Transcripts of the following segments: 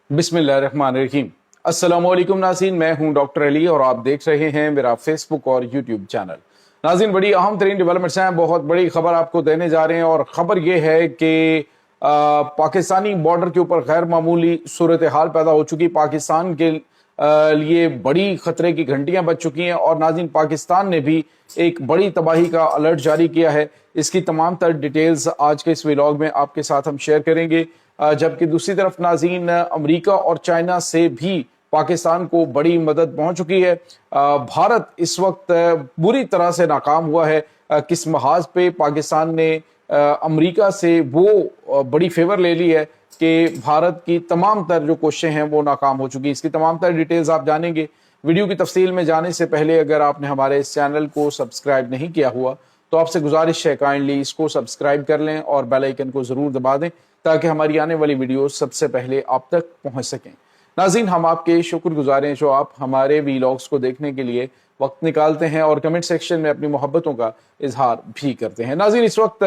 बिस्मिल्लाहिर्रहमानिर्रहीम। अस्सलामुअलैकुम नाज़रीन, मैं हूं डॉक्टर अली और आप देख रहे हैं मेरा फेसबुक और यूट्यूब चैनल। नाज़रीन, बड़ी अहम तरीन डेवलपमेंट्स हैं, बहुत बड़ी खबर आपको देने जा रहे हैं और खबर ये है कि पाकिस्तानी बॉर्डर के ऊपर गैर मामूली सूरत हाल पैदा हो चुकी। पाकिस्तान के लिए बड़ी खतरे की घंटियां बज चुकी हैं और नाज़रीन पाकिस्तान ने भी एक बड़ी तबाही का अलर्ट जारी किया है। इसकी तमाम तर डिटेल्स आज के इस व्लॉग में आपके साथ हम शेयर करेंगे। जबकि दूसरी तरफ नाज़रीन अमेरिका और चाइना से भी पाकिस्तान को बड़ी मदद पहुंच चुकी है। भारत इस वक्त बुरी तरह से नाकाम हुआ है। किस महाज पे पाकिस्तान ने अमेरिका से वो बड़ी फेवर ले ली है कि भारत की तमाम तर जो कोशिशें हैं वो नाकाम हो चुकी। इसकी तमाम तर डिटेल्स आप जानेंगे। वीडियो की तफसील में जाने से पहले अगर आपने हमारे इस चैनल को सब्सक्राइब नहीं किया हुआ तो आपसे गुजारिश है काइंडली इसको सब्सक्राइब कर लें और बेल आइकन को जरूर दबा दें ताकि हमारी आने वाली वीडियो सबसे पहले आप तक पहुंच सकें। नाज़रीन, हम आपके शुक्रगुजार हैं जो आप हमारे वीलॉग्स को देखने के लिए वक्त निकालते हैं और कमेंट सेक्शन में अपनी मोहब्बतों का इजहार भी करते हैं। नाज़रीन, इस वक्त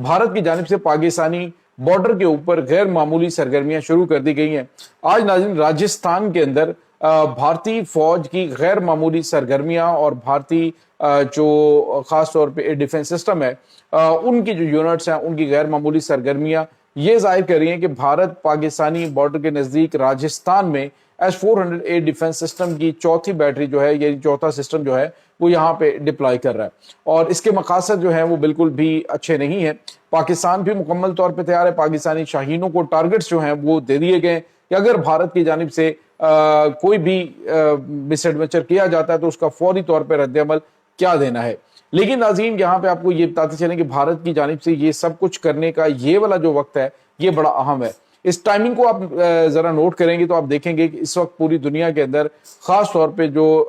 भारत की जानिब से पाकिस्तानी बॉर्डर के ऊपर गैर मामूली सरगर्मियां शुरू कर दी गई हैं। आज नाज़रीन राजस्थान के अंदर भारतीय फौज की गैर मामूली सरगर्मियां और भारतीय जो खास तौर पे डिफेंस सिस्टम है उनकी जो यूनिट्स हैं उनकी गैर मामूली सरगर्मियां ये जाहिर कर रही हैं कि भारत पाकिस्तानी बॉर्डर के नजदीक राजस्थान में S-400A डिफेंस सिस्टम की चौथी बैटरी जो है, ये चौथा सिस्टम जो है वो यहाँ पे डिप्लॉय कर रहा है और इसके मकासद जो है वो बिल्कुल भी अच्छे नहीं है। पाकिस्तान भी मुकम्मल तौर पे तैयार है। पाकिस्तानी शाहीनों को टारगेट्स जो हैं वो दे दिए गए कि अगर भारत की जानिब से कोई भी मिसएडवेंचर किया जाता है तो उसका फौरी तौर पर रद्द-ए-अमल क्या देना है। लेकिन नाज़रीन यहाँ पे आपको ये बताते चलें कि भारत की जानिब से ये सब कुछ करने का ये वाला जो वक्त है ये बड़ा अहम है। इस टाइमिंग को आप जरा नोट करेंगे तो आप देखेंगे कि इस वक्त पूरी दुनिया के अंदर खास तौर पे जो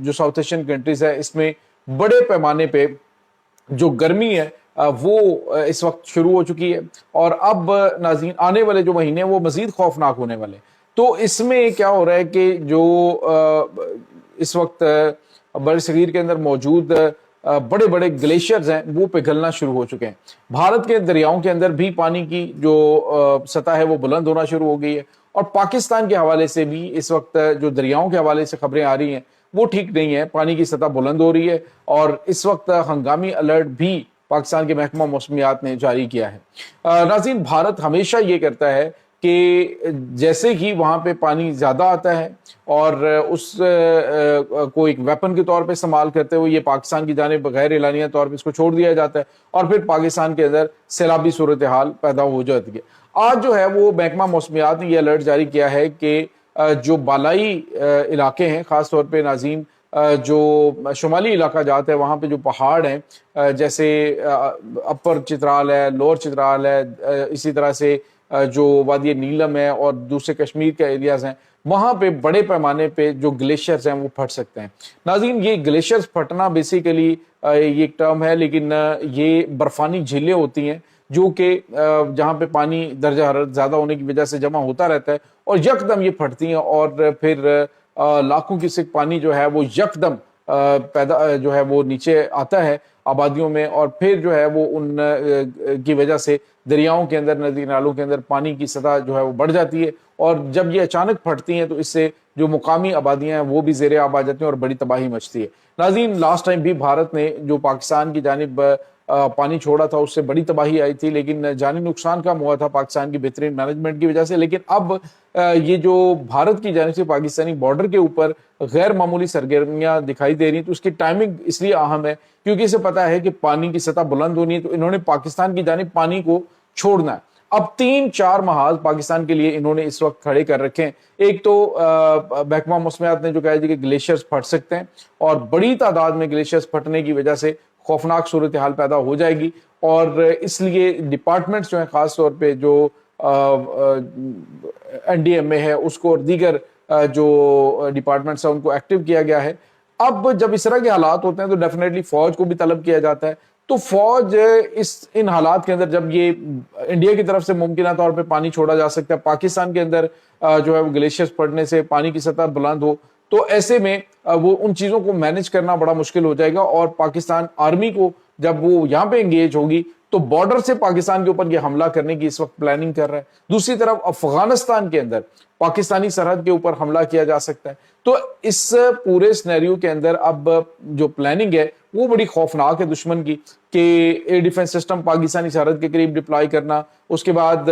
साउथ एशियन कंट्रीज है इसमें बड़े पैमाने पे जो गर्मी है वो इस वक्त शुरू हो चुकी है और अब नाज़रीन आने वाले जो महीने वो मजीद खौफनाक होने वाले। तो इसमें क्या हो रहा है कि जो इस वक्त बरसगीर के अंदर मौजूद बड़े बड़े ग्लेशियर्स हैं वो पिघलना शुरू हो चुके हैं। भारत के दरियाओं के अंदर भी पानी की जो सतह है वो बुलंद होना शुरू हो गई है और पाकिस्तान के हवाले से भी इस वक्त जो दरियाओं के हवाले से खबरें आ रही हैं वो ठीक नहीं है। पानी की सतह बुलंद हो रही है और इस वक्त हंगामी अलर्ट भी पाकिस्तान के महकमा मौसमियात ने जारी किया है। नाज़रीन, भारत हमेशा ये करता है कि जैसे ही वहां पे पानी ज्यादा आता है और उस को एक वेपन के तौर पे इस्तेमाल करते हुए ये पाकिस्तान की जानिब गैर एलानिया तौर पे इसको छोड़ दिया जाता है और फिर पाकिस्तान के अंदर सैलाबी सूरत हाल पैदा हो जाती है। आज जो है वो महकमा मौसमियात ने यह अलर्ट जारी किया है कि जो बालाई इलाके हैं खास तौर पर नाज़रीन जो शुमाली इलाका जाता है वहां पे जो पहाड़ हैं जैसे अपर चित्राल है, लोअर चित्राल है, इसी तरह से जो वादी नीलम है और दूसरे कश्मीर के एरियाज हैं वहां पे बड़े पैमाने पे जो ग्लेशियर्स हैं वो फट सकते हैं। नाज़रीन, ये ग्लेशियर्स फटना बेसिकली ये एक टर्म है लेकिन ये बर्फानी झीलें होती हैं जो कि जहाँ पे पानी दर्जा हरारत ज्यादा होने की वजह से जमा होता रहता है और यकदम ये फटती हैं और फिर लाखों क्यूसेक पानी जो है वो यकदम पैदा जो है वो नीचे आता है आबादियों में और फिर जो है वो उन की वजह से दरियाओं के अंदर, नदी नालों के अंदर पानी की सतह जो है वो बढ़ जाती है और जब ये अचानक फटती हैं तो इससे जो मुकामी आबादियां हैं वो भी ज़ेरे आब आ जाती हैं और बड़ी तबाही मचती है। नाज़रीन, लास्ट टाइम भी भारत ने जो पाकिस्तान की जानिब पानी छोड़ा था उससे बड़ी तबाही आई थी लेकिन जानी नुकसान कम हुआ था पाकिस्तान की बेहतरीन मैनेजमेंट की वजह से। लेकिन अब ये जो भारत की जानिब से पाकिस्तानी बॉर्डर के ऊपर गैर मामूली सरगर्मियां दिखाई दे रही हैं तो उसकी टाइमिंग इसलिए अहम है क्योंकि इसे पता है कि पानी की सतह बुलंद होनी है तो इन्होंने पाकिस्तान की जानिब पानी को छोड़ना है। अब 3-4 महाज पाकिस्तान के लिए इन्होंने इस वक्त खड़े कर रखे हैं। एक तो महकमा मौसमियात ने जो कहा कि ग्लेशियर्स फट सकते हैं और बड़ी तादाद में ग्लेशियर्स फटने की वजह से खौफनाक सूरत हाल पैदा हो जाएगी और इसलिए डिपार्टमेंट्स जो है खास तौर पे जो NDMA है उसको और दीगर जो डिपार्टमेंट्स है उनको एक्टिव किया गया है। अब जब इस तरह के हालात होते हैं तो डेफिनेटली फौज को भी तलब किया जाता है। तो फौज इन हालात के अंदर जब ये इंडिया की तरफ से मुमकिन तौर पे पानी छोड़ा जा सकता है, पाकिस्तान के अंदर जो है वो ग्लेशियर्स पड़ने से पानी की सतह बुलंद हो تو ایسے میں وہ ان چیزوں کو مینج کرنا بڑا مشکل ہو جائے گا، اور پاکستان آرمی کو جب وہ یہاں پہ انگیج ہوگی تو بارڈر سے پاکستان کے اوپر یہ حملہ کرنے کی اس وقت پلاننگ کر رہا ہے۔ دوسری طرف افغانستان کے اندر پاکستانی سرحد کے اوپر حملہ کیا جا سکتا ہے۔ تو اس پورے سینیریو کے اندر اب جو پلاننگ ہے وہ بڑی خوفناک ہے دشمن کی، کہ ایئر ڈیفنس سسٹم پاکستانی سرحد کے قریب ڈپلائی کرنا، اس کے بعد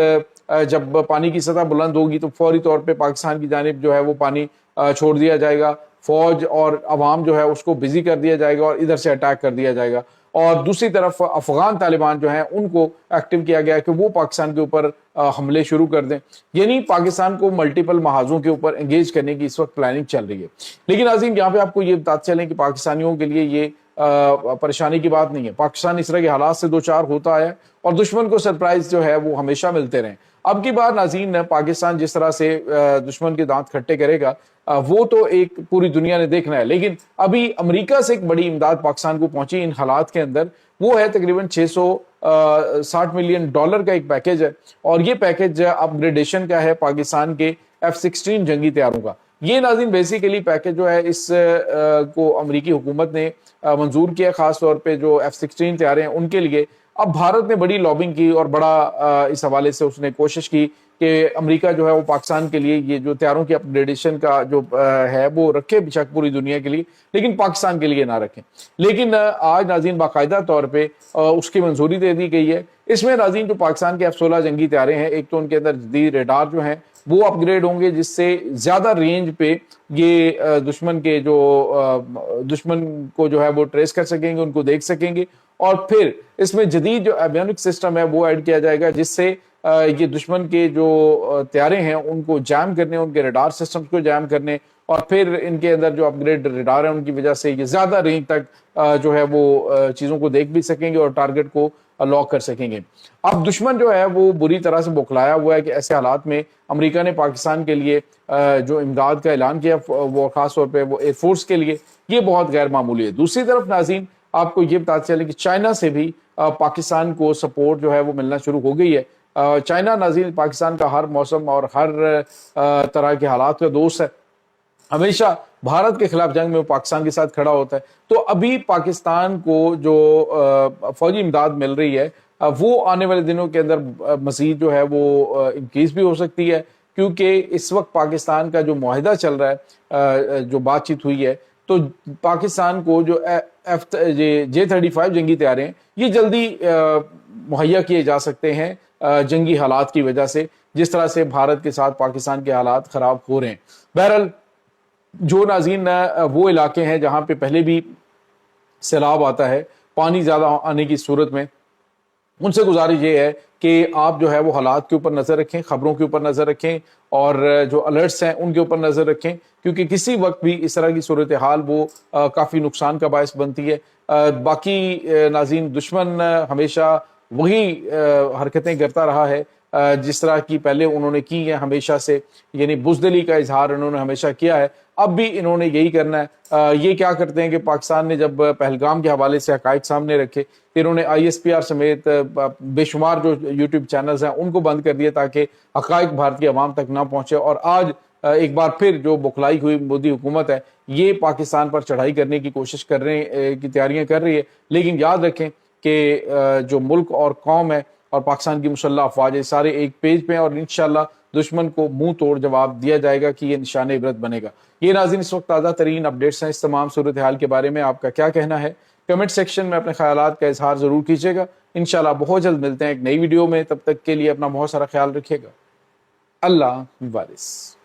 جب پانی کی سطح بلند ہوگی تو فوری طور پہ پاکستان کی جانب جو ہے وہ پانی چھوڑ دیا جائے گا، فوج اور عوام جو ہے اس کو بزی کر دیا جائے گا اور ادھر سے اٹیک کر دیا جائے گا۔ اور دوسری طرف افغان طالبان جو ہیں ان کو ایکٹیو کیا گیا کہ وہ پاکستان کے اوپر حملے شروع کر دیں، یعنی پاکستان کو ملٹیپل محاذوں کے اوپر انگیج کرنے کی اس وقت پلاننگ چل رہی ہے۔ لیکن عظیم یہاں پہ آپ کو یہ بتاتے چلیں کہ پاکستانیوں کے لیے یہ پریشانی کی بات نہیں ہے، پاکستان اس طرح کے حالات سے دوچار ہوتا ہے اور دشمن کو سرپرائز جو ہے وہ ہمیشہ ملتے رہیں۔ اب کی بار ناظرین پاکستان جس طرح سے دشمن کے دانت کھٹے کرے گا وہ تو ایک پوری دنیا نے دیکھنا ہے، لیکن ابھی امریکہ سے ایک بڑی امداد پاکستان کو پہنچی ان حالات کے اندر، وہ ہے تقریباً $660 ملین کا ایک پیکیج ہے، اور یہ پیکیج اپ گریڈیشن کا ہے پاکستان کے F-16 جنگی طیاروں کا۔ یہ ناظرین بیسیکلی پیکیج جو ہے اس کو امریکی حکومت نے منظور کیا، خاص طور پہ جو F-16 طیارے ہیں ان کے لیے۔ اب بھارت نے بڑی لابنگ کی اور بڑا اس حوالے سے اس نے کوشش کی کہ امریکہ جو ہے وہ پاکستان کے لیے یہ جو طیاروں کی اپ گریڈیشن کا جو ہے وہ رکھے بے شک پوری دنیا کے لیے، لیکن پاکستان کے لیے نہ رکھیں۔ لیکن آج ناظرین باقاعدہ طور پہ اس کی منظوری دے دی گئی ہے۔ اس میں ناظرین جو پاکستان کے F-16 جنگی طیارے ہیں، ایک تو ان کے اندر جدید ریڈار جو ہیں وہ اپ گریڈ ہوں گے، جس سے زیادہ رینج پہ یہ دشمن کو جو ہے وہ ٹریس کر سکیں گے، ان کو دیکھ سکیں گے، اور پھر اس میں جدید جو ایویونک سسٹم ہے وہ ایڈ کیا جائے گا، جس سے یہ دشمن کے جو طیارے ہیں ان کو جام کرنے، ان کے ریڈار سسٹمز کو جام کرنے، اور پھر ان کے اندر جو اپ گریڈ ریڈار ہیں ان کی وجہ سے یہ زیادہ رینج تک جو ہے وہ چیزوں کو دیکھ بھی سکیں گے اور ٹارگٹ کو لاک کر سکیں گے۔ اب دشمن جو ہے وہ بری طرح سے بوکھلایا ہوا ہے کہ ایسے حالات میں امریکہ نے پاکستان کے لیے جو امداد کا اعلان کیا وہ خاص طور پہ وہ ایئر فورس کے لیے، یہ بہت غیر معمولی ہے۔ دوسری طرف ناظرین آپ کو یہ بتاتے چلیں کہ چائنا سے بھی پاکستان کو سپورٹ جو ہے وہ ملنا شروع ہو گئی ہے۔ چائنا ناظرین پاکستان کا ہر موسم اور ہر طرح کے حالات کا دوست ہے، ہمیشہ بھارت کے خلاف جنگ میں وہ پاکستان کے ساتھ کھڑا ہوتا ہے۔ تو ابھی پاکستان کو جو فوجی امداد مل رہی ہے وہ آنے والے دنوں کے اندر مزید جو ہے وہ انکریز بھی ہو سکتی ہے، کیونکہ اس وقت پاکستان کا جو معاہدہ چل رہا ہے، جو بات چیت ہوئی ہے، تو پاکستان کو جو J-35 جنگی طیارے ہیں یہ جلدی مہیا کیے جا سکتے ہیں جنگی حالات کی وجہ سے، جس طرح سے بھارت کے ساتھ پاکستان کے حالات خراب ہو رہے ہیں۔ بہرحال جو ناظرین وہ علاقے ہیں جہاں پہ پہلے بھی سیلاب آتا ہے پانی زیادہ آنے کی صورت میں، ان سے گزارش یہ ہے کہ آپ جو ہے وہ حالات کے اوپر نظر رکھیں، خبروں کے اوپر نظر رکھیں، اور جو الرٹس ہیں ان کے اوپر نظر رکھیں، کیونکہ کسی وقت بھی اس طرح کی صورتحال وہ کافی نقصان کا باعث بنتی ہے۔ باقی ناظرین دشمن ہمیشہ وہی حرکتیں کرتا رہا ہے جس طرح کی پہلے انہوں نے کی ہیں ہمیشہ سے، یعنی بزدلی کا اظہار انہوں نے ہمیشہ کیا ہے، اب بھی انہوں نے یہی کرنا ہے۔ یہ کیا کرتے ہیں کہ پاکستان نے جب پہلگام کے حوالے سے حقائق سامنے رکھے، پھر انہوں نے ISPR سمیت بے شمار جو یوٹیوب چینلز ہیں ان کو بند کر دیا تاکہ حقائق بھارتی عوام تک نہ پہنچے، اور آج ایک بار پھر جو بکھلائی ہوئی مودی حکومت ہے یہ پاکستان پر چڑھائی کرنے کی کوشش کر رہے کی تیاریاں کر رہی ہے۔ لیکن یاد رکھیں کہ جو ملک اور قوم ہے اور پاکستان کی مسلح افواج سارے ایک پیج پہ ہیں، اور انشاءاللہ دشمن کو منہ توڑ جواب دیا جائے گا کہ یہ نشان عبرت بنے گا۔ یہ ناظرین اس وقت تازہ ترین اپڈیٹس ہیں۔ اس تمام صورتحال کے بارے میں آپ کا کیا کہنا ہے؟ کمنٹ سیکشن میں اپنے خیالات کا اظہار ضرور کیجیے گا۔ انشاءاللہ بہت جلد ملتے ہیں ایک نئی ویڈیو میں، تب تک کے لیے اپنا بہت سارا خیال رکھیے گا۔ اللہ حافظ۔